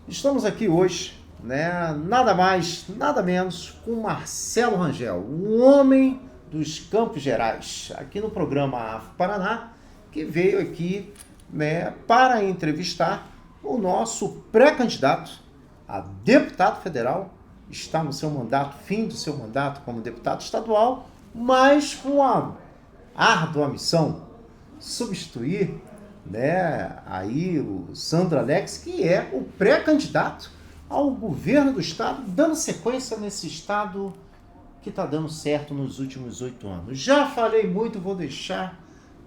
Estamos aqui hoje, nada mais, nada menos, com Marcelo Rangel, um homem dos Campos Gerais, aqui no programa AFO Paraná, que veio aqui, para entrevistar o nosso pré-candidato a deputado federal, está no seu mandato, fim do seu mandato como deputado estadual, mas com a árdua missão, substituir aí o Sandro Alex, que é o pré-candidato ao governo do estado, dando sequência nesse estado que está dando certo nos últimos 8 anos. Já falei muito, vou deixar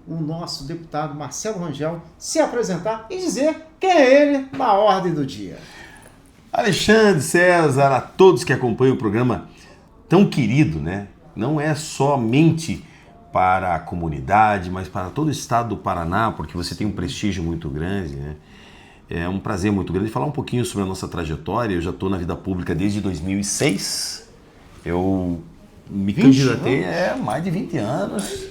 o nosso deputado Marcelo Rangel se apresentar e dizer quem é ele na ordem do dia. Alexandre, César, a todos que acompanham o programa tão querido, Não é somente para a comunidade, mas para todo o estado do Paraná, porque você tem um prestígio muito grande, É um prazer muito grande falar um pouquinho sobre a nossa trajetória. Eu já estou na vida pública desde 2006. Eu me candidatei há mais de 20 anos.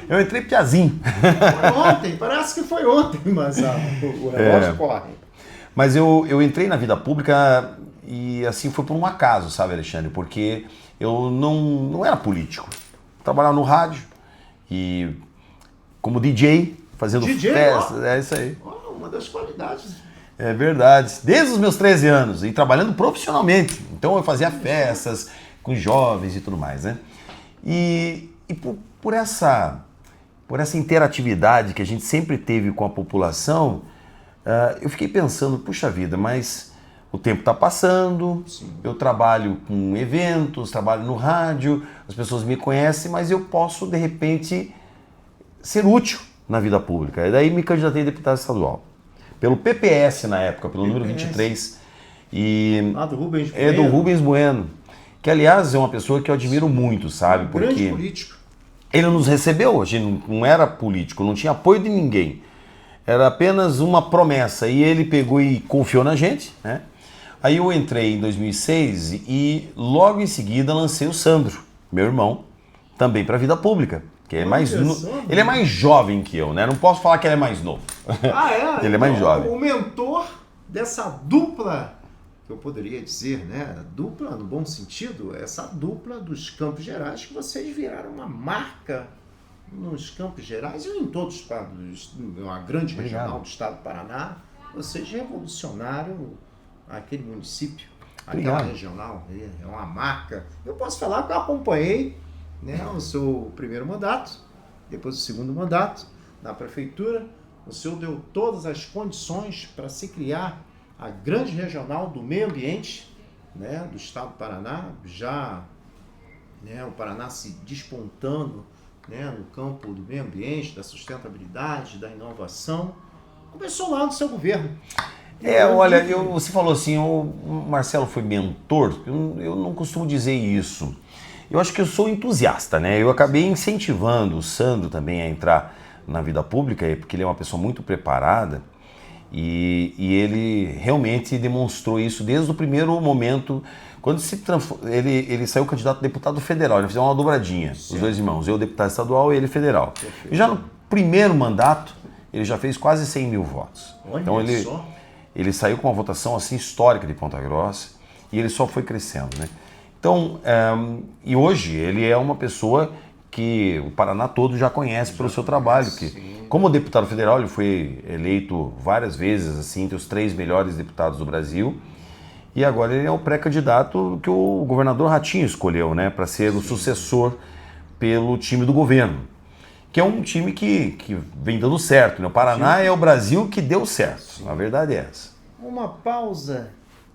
Eu entrei piazinho. Foi ontem, parece que foi ontem, mas o relógio corre. Mas eu entrei na vida pública e assim foi por um acaso, sabe, Alexandre? Porque eu não era político. Trabalhava no rádio e como DJ, fazendo festas. É isso aí. Uma das qualidades. É verdade. Desde os meus 13 anos e trabalhando profissionalmente. Então eu fazia festas com jovens e tudo mais, E por essa interatividade que a gente sempre teve com a população, eu fiquei pensando, puxa vida, mas o tempo está passando, sim. Eu trabalho com eventos, trabalho no rádio, as pessoas me conhecem, mas eu posso, de repente, ser útil na vida pública. E daí me candidatei a deputado estadual. Pelo PPS na época, pelo número 23. Do Rubens Bueno. É do Rubens Bueno. Que, aliás, é uma pessoa que eu admiro muito, sabe? Porque grande político. Ele nos recebeu, a gente não era político, não tinha apoio de ninguém. Era apenas uma promessa. E ele pegou e confiou na gente, Aí eu entrei em 2006 e logo em seguida lancei o Sandro, meu irmão, também para a vida pública. Que ele é mais jovem que eu, Não posso falar que ele é mais novo. Ele é mais jovem. O mentor dessa dupla, que eu poderia dizer, dupla no bom sentido, essa dupla dos Campos Gerais, que vocês viraram uma marca nos Campos Gerais e em todos os estados, uma grande regional do estado do Paraná. Vocês revolucionaram aquele município, aquela regional, é uma marca. Eu posso falar que eu acompanhei o seu primeiro mandato, depois o segundo mandato na prefeitura. O senhor deu todas as condições para se criar a grande regional do meio ambiente, do estado do Paraná, já o Paraná se despontando no campo do meio ambiente, da sustentabilidade, da inovação. Começou lá no seu governo. Olha, você falou assim, o Marcelo foi mentor, eu não costumo dizer isso. Eu acho que eu sou entusiasta, Eu acabei incentivando o Sandro também a entrar na vida pública, porque ele é uma pessoa muito preparada e ele realmente demonstrou isso desde o primeiro momento, quando ele saiu candidato a deputado federal, ele fez uma dobradinha, sim. Os dois irmãos, eu deputado estadual e ele federal. Perfeito. E já no primeiro mandato, ele já fez quase 100 mil votos. Olha, então ele saiu com uma votação assim histórica de Ponta Grossa e ele só foi crescendo, Então, e hoje ele é uma pessoa que o Paraná todo já conhece pelo seu trabalho, que como deputado federal ele foi eleito várias vezes assim, entre os 3 melhores deputados do Brasil, e agora ele é o pré-candidato que o governador Ratinho escolheu, para ser o sucessor pelo time do governo, que é um time que vem dando certo, O Paraná é o Brasil que deu certo, a verdade é essa. Uma pausa.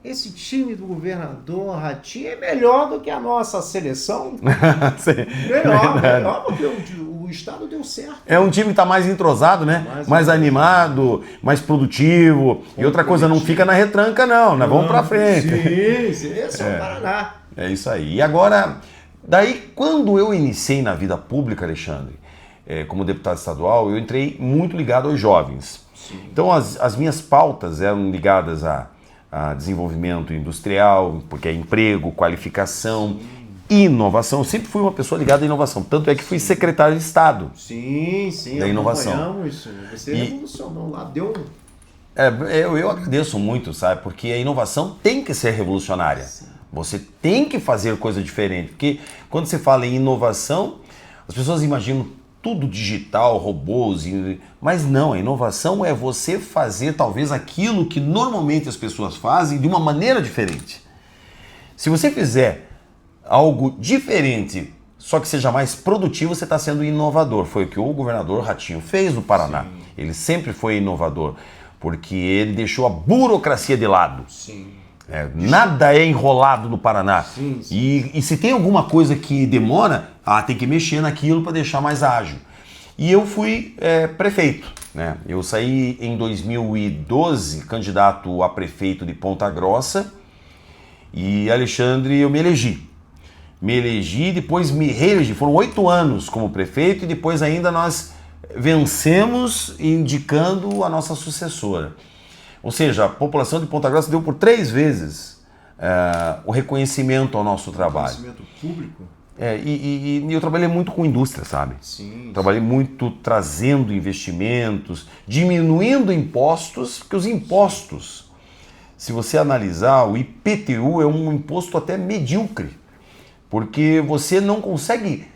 Esse time do governador Ratinho é melhor do que a nossa seleção. melhor, porque o estado deu certo. É um time que está mais entrosado, mais animado, mais produtivo. E outra coisa, não fica na retranca, não. Nós vamos para frente. Sim, esse é o Paraná. É isso aí. E agora, daí, quando eu iniciei na vida pública, Alexandre, como deputado estadual, eu entrei muito ligado aos jovens. Sim. Então, as minhas pautas eram ligadas a desenvolvimento industrial, porque é emprego, qualificação, inovação. Eu sempre fui uma pessoa ligada à inovação, tanto é que fui secretário de Estado sim, da inovação. Isso. Você revolucionou lá, deu Eu agradeço muito, sabe? Porque a inovação tem que ser revolucionária. Sim. Você tem que fazer coisa diferente. Porque quando você fala em inovação, as pessoas imaginam tudo digital, robôs, mas não, a inovação é você fazer talvez aquilo que normalmente as pessoas fazem de uma maneira diferente. Se você fizer algo diferente, só que seja mais produtivo, você está sendo inovador. Foi o que o governador Ratinho fez no Paraná. Sim. Ele sempre foi inovador, porque ele deixou a burocracia de lado. Sim. Nada é enrolado no Paraná. Sim, sim. E se tem alguma coisa que demora, tem que mexer naquilo para deixar mais ágil. E eu fui prefeito. Né? Eu saí em 2012 candidato a prefeito de Ponta Grossa e, Alexandre, eu me elegi. Depois me reelegi. Foram 8 anos como prefeito e depois ainda nós vencemos indicando a nossa sucessora. Ou seja, a população de Ponta Grossa deu por 3 vezes o reconhecimento ao nosso trabalho. Reconhecimento público? E eu trabalhei muito com indústria, sabe? Sim. Trabalhei muito trazendo investimentos, diminuindo impostos, porque os impostos, se você analisar, o IPTU é um imposto até medíocre, porque você não consegue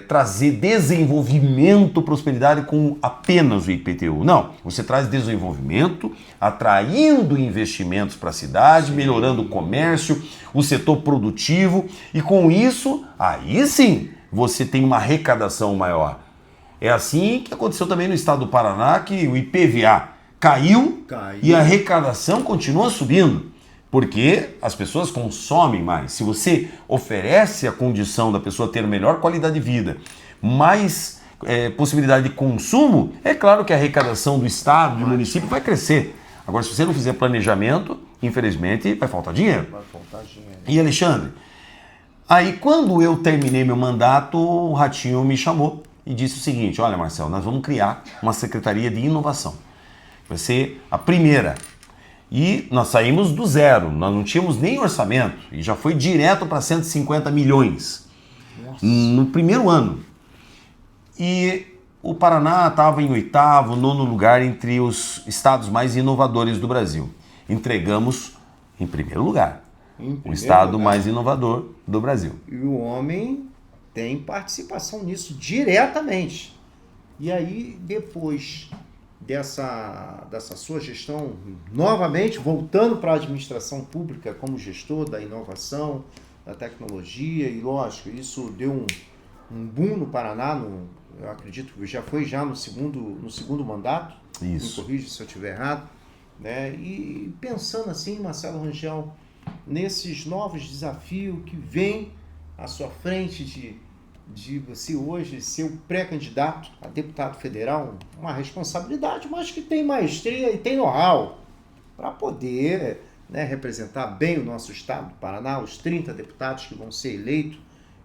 trazer desenvolvimento, prosperidade com apenas o IPTU. Não, você traz desenvolvimento, atraindo investimentos para a cidade, melhorando o comércio, o setor produtivo e com isso, aí sim, você tem uma arrecadação maior. É assim que aconteceu também no estado do Paraná, que o IPVA caiu. E a arrecadação continua subindo. Porque as pessoas consomem mais. Se você oferece a condição da pessoa ter melhor qualidade de vida, mais possibilidade de consumo, é claro que a arrecadação do estado, do município vai crescer. Agora, se você não fizer planejamento, infelizmente, vai faltar dinheiro. E, Alexandre, aí quando eu terminei meu mandato, o Ratinho me chamou e disse o seguinte: olha, Marcelo, nós vamos criar uma secretaria de inovação. Vai ser a primeira. E nós saímos do zero, nós não tínhamos nem orçamento e já foi direto para 150 milhões. Nossa. No primeiro ano. E o Paraná estava em 8º, 9º lugar entre os estados mais inovadores do Brasil. Entregamos em primeiro lugar. O estado mais inovador do Brasil. E o homem tem participação nisso diretamente. E aí, depois dessa sua gestão, novamente voltando para a administração pública como gestor da inovação, da tecnologia, e lógico, isso deu um boom no Paraná, eu acredito que já foi no segundo mandato, isso. Me corrija se eu estiver errado, né? E pensando assim, Marcelo Rangel, nesses novos desafios que vêm à sua frente de você hoje ser o pré-candidato a deputado federal, uma responsabilidade, mas que tem maestria e tem know-how para poder, né, representar bem o nosso estado do Paraná, os 30 deputados que vão ser eleitos,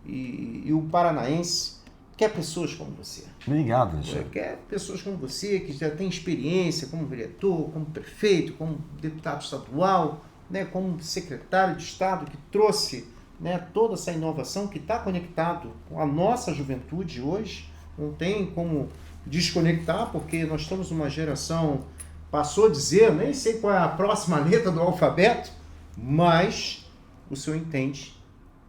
e o paranaense quer pessoas como você. Obrigado, Alexandre. Quer pessoas como você, que já tem experiência como vereador, como prefeito, como deputado estadual, né, como secretário de Estado, que trouxe, né, toda essa inovação que está conectado com a nossa juventude hoje. Não tem como desconectar, porque nós estamos numa geração, passou a dizer, nem sei qual é a próxima letra do alfabeto, mas o senhor entende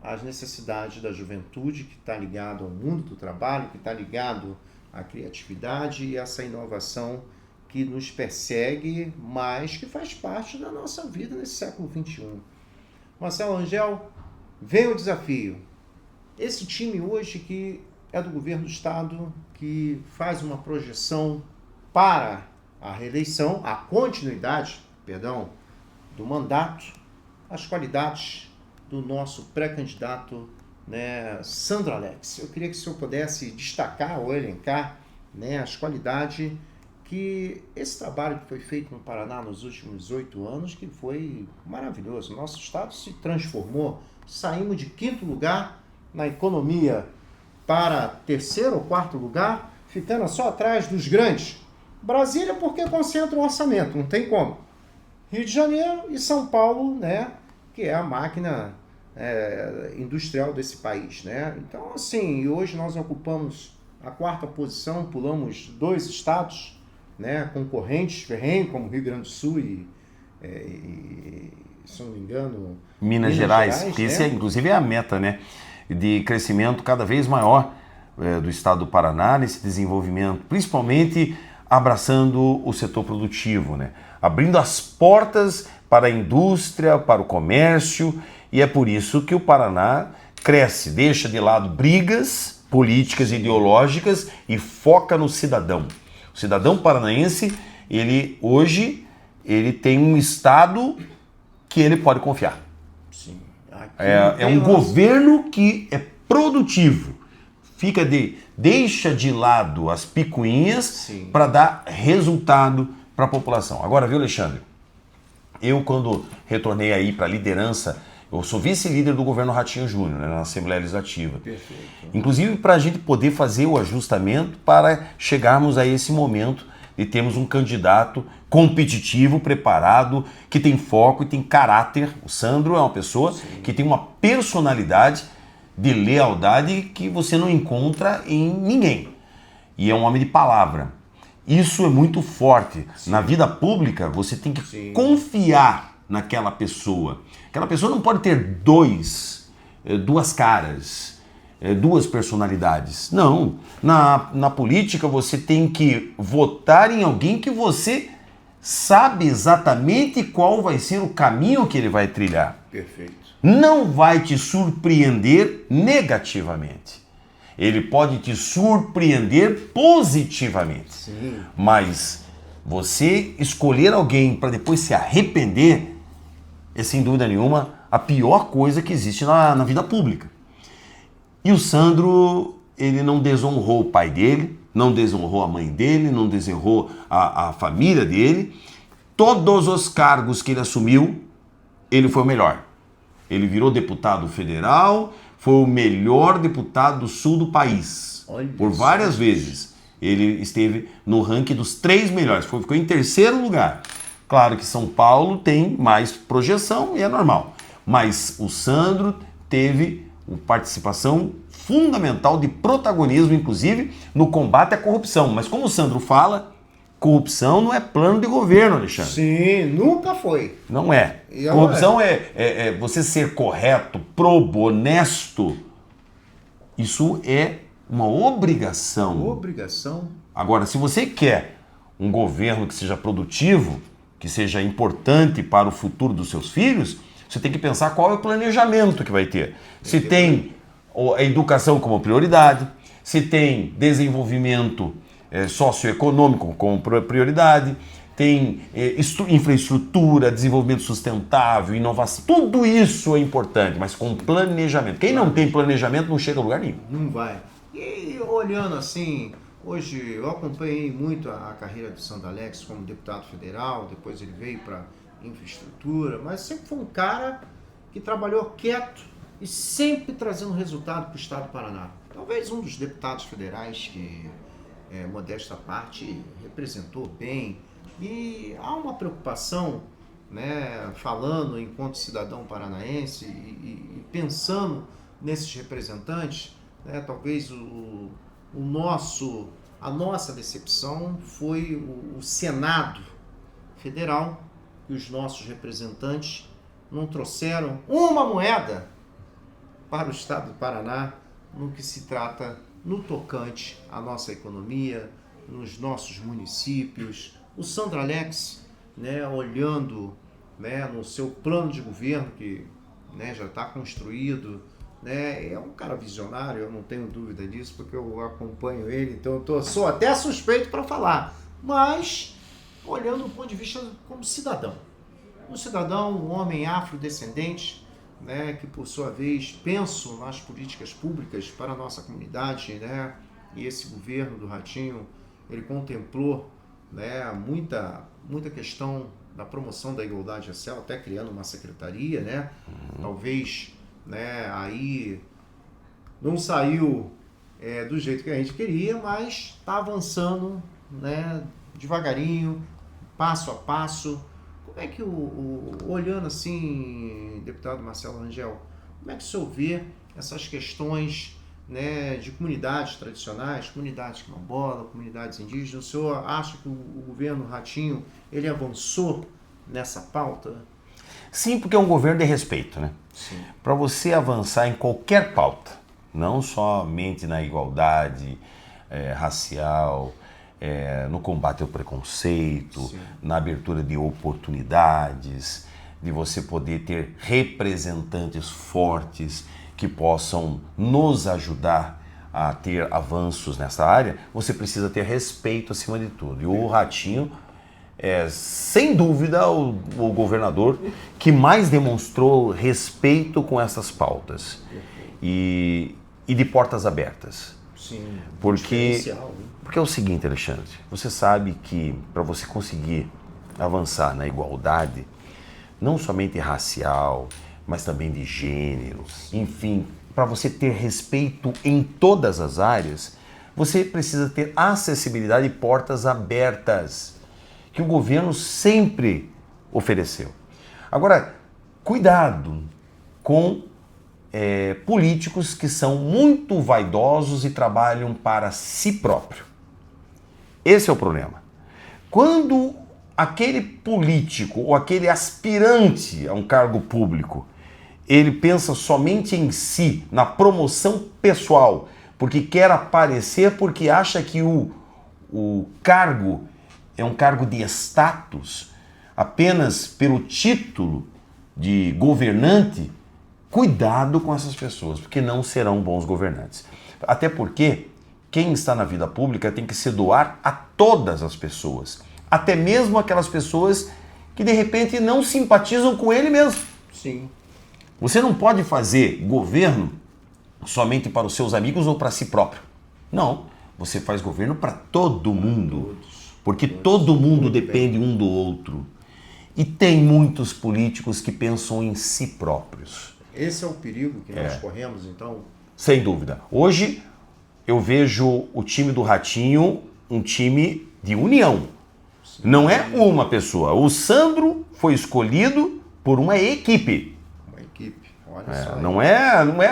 as necessidades da juventude, que está ligado ao mundo do trabalho, que está ligado à criatividade e essa inovação que nos persegue, mas que faz parte da nossa vida nesse século XXI. Marcelo Rangel, vem o desafio. Esse time hoje que é do governo do estado, que faz uma projeção para a reeleição, a continuidade, do mandato, as qualidades do nosso pré-candidato, né, Sandro Alex. Eu queria que o senhor pudesse destacar ou elencar, né, as qualidades que esse trabalho que foi feito no Paraná nos últimos 8 anos, que foi maravilhoso. Nosso estado se transformou. Saímos de 5º lugar na economia para 3º ou 4º lugar, ficando só atrás dos grandes. Brasília, porque concentra o orçamento, não tem como. Rio de Janeiro e São Paulo, né, que é a máquina industrial desse país, né? Então, assim, hoje nós ocupamos a 4ª posição, pulamos 2 estados, né, concorrentes ferrenhos, como Rio Grande do Sul e se não me engano, Minas Gerais, porque esse inclusive é a meta, né, de crescimento cada vez maior do estado do Paraná nesse desenvolvimento, principalmente abraçando o setor produtivo, né, abrindo as portas para a indústria, para o comércio, e é por isso que o Paraná cresce, deixa de lado brigas políticas e ideológicas e foca no cidadão. O cidadão paranaense, ele hoje tem um estado que ele pode confiar. Sim. É um governo que é produtivo. Deixa de lado as picuinhas para dar resultado para a população. Agora, viu, Alexandre? Eu, quando retornei aí para a liderança, eu sou vice-líder do governo Ratinho Júnior, né, na Assembleia Legislativa. Perfeito. Inclusive para a gente poder fazer o ajustamento para chegarmos a esse momento de termos um candidato competitivo, preparado, que tem foco e tem caráter. O Sandro é uma pessoa que tem uma personalidade de lealdade que você não encontra em ninguém. E é um homem de palavra. Isso é muito forte. Na vida pública, você tem que confiar naquela pessoa. Aquela pessoa não pode ter duas caras, duas personalidades. Não. Na política, você tem que votar em alguém que você sabe exatamente qual vai ser o caminho que ele vai trilhar. Perfeito. Não vai te surpreender negativamente. Ele pode te surpreender positivamente. Sim. Mas você escolher alguém para depois se arrepender é, sem dúvida nenhuma, a pior coisa que existe na vida pública. E o Sandro, ele não desonrou o pai dele, não desonrou a mãe dele, não desonrou a família dele. Todos os cargos que ele assumiu, ele foi o melhor. Ele virou deputado federal, foi o melhor deputado do sul do país. Olha por várias vezes. Ele esteve no ranking dos 3 melhores, ficou em terceiro lugar. Claro que São Paulo tem mais projeção e é normal. Mas o Sandro teve uma participação fundamental de protagonismo, inclusive, no combate à corrupção. Mas como o Sandro fala, corrupção não é plano de governo, Alexandre. Sim, nunca foi. Não é. Corrupção é você ser correto, probo, honesto. Isso é uma obrigação. Obrigação. Agora, se você quer um governo que seja produtivo, que seja importante para o futuro dos seus filhos, você tem que pensar qual é o planejamento que vai ter. Se tem a educação como prioridade, se tem desenvolvimento socioeconômico como prioridade, tem infraestrutura, desenvolvimento sustentável, inovação. Tudo isso é importante, mas com planejamento. Quem não tem planejamento não chega a lugar nenhum. Não vai. E olhando assim, hoje eu acompanhei muito a carreira do Sandro Alex como deputado federal, depois ele veio para infraestrutura, mas sempre foi um cara que trabalhou quieto e sempre trazendo resultado para o estado do Paraná. Talvez um dos deputados federais que, modesta parte, representou bem. E há uma preocupação, né, falando enquanto cidadão paranaense e pensando nesses representantes, né, talvez a nossa decepção foi o Senado Federal, que os nossos representantes não trouxeram uma moeda para o estado do Paraná no que se trata no tocante à nossa economia, nos nossos municípios. O Sandro Alex, né, olhando, né, no seu plano de governo, que, né, já está construído, né, é um cara visionário, eu não tenho dúvida disso, porque eu acompanho ele, então eu sou até suspeito para falar, mas olhando do ponto de vista como cidadão. Um cidadão, um homem afrodescendente, né, que por sua vez penso nas políticas públicas para a nossa comunidade, né, e esse governo do Ratinho, ele contemplou, né, muita questão da promoção da igualdade racial, até criando uma secretaria, né, talvez, né, aí não saiu do jeito que a gente queria, mas está avançando, né, devagarinho, passo a passo. Como é que, olhando assim, deputado Marcelo Rangel, como é que o senhor vê essas questões, né, de comunidades tradicionais, comunidades quilombolas, comunidades indígenas. O senhor acha que o governo Ratinho ele avançou nessa pauta? Sim, porque é um governo de respeito, né? Para você avançar em qualquer pauta, não somente na igualdade racial, no combate ao preconceito, sim, na abertura de oportunidades, de você poder ter representantes fortes que possam nos ajudar a ter avanços nessa área, você precisa ter respeito acima de tudo. E o Ratinho é, sem dúvida, o governador que mais demonstrou respeito com essas pautas e de portas abertas. Sim, porque é o seguinte, Alexandre, você sabe que para você conseguir avançar na igualdade, não somente racial, mas também de gênero, enfim, para você ter respeito em todas as áreas, você precisa ter acessibilidade e portas abertas, que o governo sempre ofereceu. Agora, cuidado com políticos que são muito vaidosos e trabalham para si próprio. Esse é o problema. Quando aquele político ou aquele aspirante a um cargo público, ele pensa somente em si, na promoção pessoal, porque quer aparecer, porque acha que o cargo é um cargo de status, apenas pelo título de governante, cuidado com essas pessoas, porque não serão bons governantes. Até porque quem está na vida pública tem que se doar a todas as pessoas, até mesmo aquelas pessoas que de repente não simpatizam com ele mesmo. Sim. Você não pode fazer governo somente para os seus amigos ou para si próprio. Não, você faz governo para todo mundo. Porque todo mundo depende um do outro. E tem muitos políticos que pensam em si próprios. Esse é o perigo que nós corremos, então? Sem dúvida. Hoje eu vejo o time do Ratinho um time de união. Sim. Não é uma pessoa. O Sandro foi escolhido por uma equipe. Uma equipe, olha só. Não é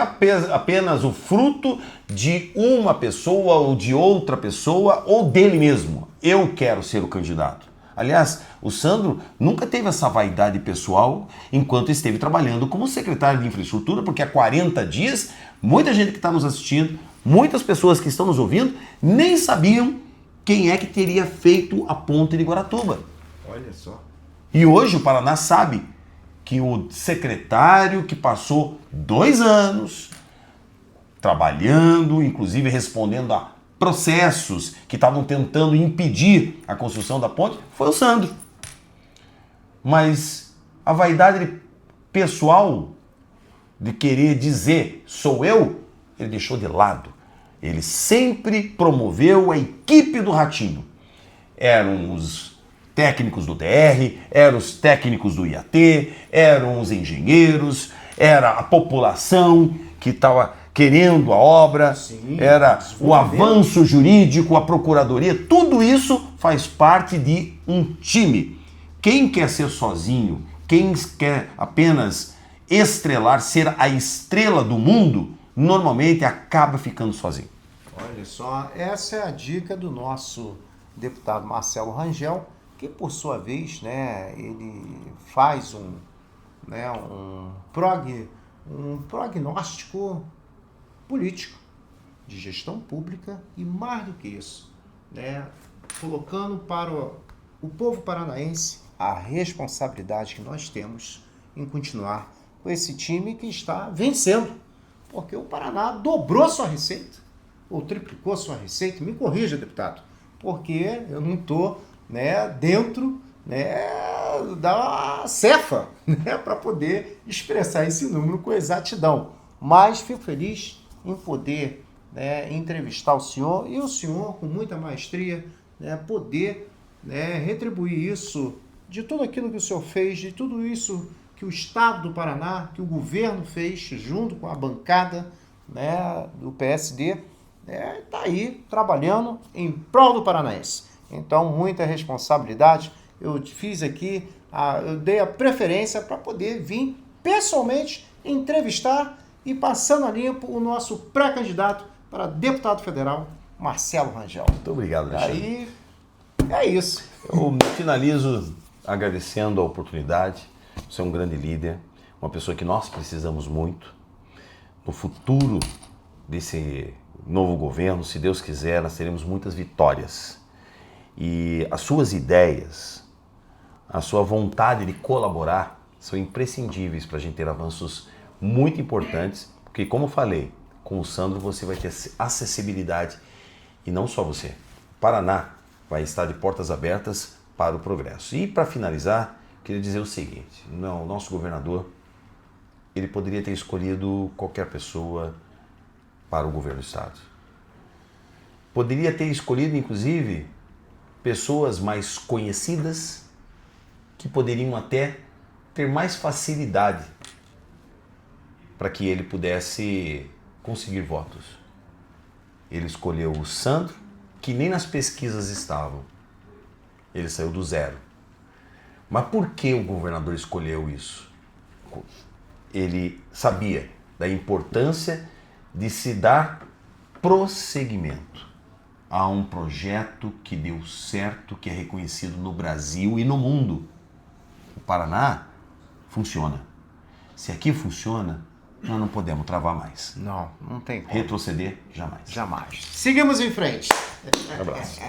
apenas o fruto de uma pessoa ou de outra pessoa ou dele mesmo. Eu quero ser o candidato. Aliás, o Sandro nunca teve essa vaidade pessoal enquanto esteve trabalhando como secretário de infraestrutura, porque há 40 dias, muita gente que está nos assistindo, muitas pessoas que estão nos ouvindo, nem sabiam quem é que teria feito a ponte de Guaratuba. Olha só. E hoje o Paraná sabe que o secretário que passou 2 anos trabalhando, inclusive respondendo a processos que estavam tentando impedir a construção da ponte, foi o Sandro. Mas a vaidade pessoal de querer dizer sou eu, ele deixou de lado. Ele sempre promoveu a equipe do Ratinho. Eram os técnicos do DR, eram os técnicos do IAT, eram os engenheiros, era a população que estava querendo a obra, sim, era o avanço jurídico, a procuradoria, tudo isso faz parte de um time. Quem quer ser sozinho, quem quer apenas estrelar, ser a estrela do mundo, normalmente acaba ficando sozinho. Olha só, essa é a dica do nosso deputado Marcelo Rangel, que por sua vez, né, ele faz um prognóstico político, de gestão pública e mais do que isso, né, colocando para o povo paranaense a responsabilidade que nós temos em continuar com esse time que está vencendo, porque o Paraná dobrou sua receita, ou triplicou sua receita, me corrija, deputado, porque eu não estou, né, dentro, né, da cefa, né, para poder expressar esse número com exatidão, mas fico feliz em poder, né, entrevistar o senhor e o senhor, com muita maestria, né, poder, né, retribuir isso de tudo aquilo que o senhor fez, de tudo isso que o Estado do Paraná, que o governo fez junto com a bancada, né, do PSD, está aí trabalhando em prol do paranaense. Então, muita responsabilidade. Eu fiz aqui, eu dei a preferência para poder vir pessoalmente entrevistar e passando a limpo o nosso pré-candidato para deputado federal, Marcelo Rangel. Muito obrigado, Alexandre. Aí, é isso. Eu finalizo agradecendo a oportunidade. Você é um grande líder, uma pessoa que nós precisamos muito. No futuro desse novo governo, se Deus quiser, nós teremos muitas vitórias. E as suas ideias, a sua vontade de colaborar são imprescindíveis para a gente ter avanços muito importantes, porque, como eu falei, com o Sandro você vai ter acessibilidade e não só você. O Paraná vai estar de portas abertas para o progresso. E para finalizar, queria dizer o seguinte, o nosso governador, ele poderia ter escolhido qualquer pessoa para o governo do estado. Poderia ter escolhido, inclusive, pessoas mais conhecidas que poderiam até ter mais facilidade para que ele pudesse conseguir votos. Ele escolheu o Sandro, que nem nas pesquisas estavam. Ele saiu do zero. Mas por que o governador escolheu isso? Ele sabia da importância de se dar prosseguimento a um projeto que deu certo, que é reconhecido no Brasil e no mundo. O Paraná funciona. Se aqui funciona, nós não podemos travar mais. Não tem como. Retroceder, jamais. Jamais. Seguimos em frente. Um abraço.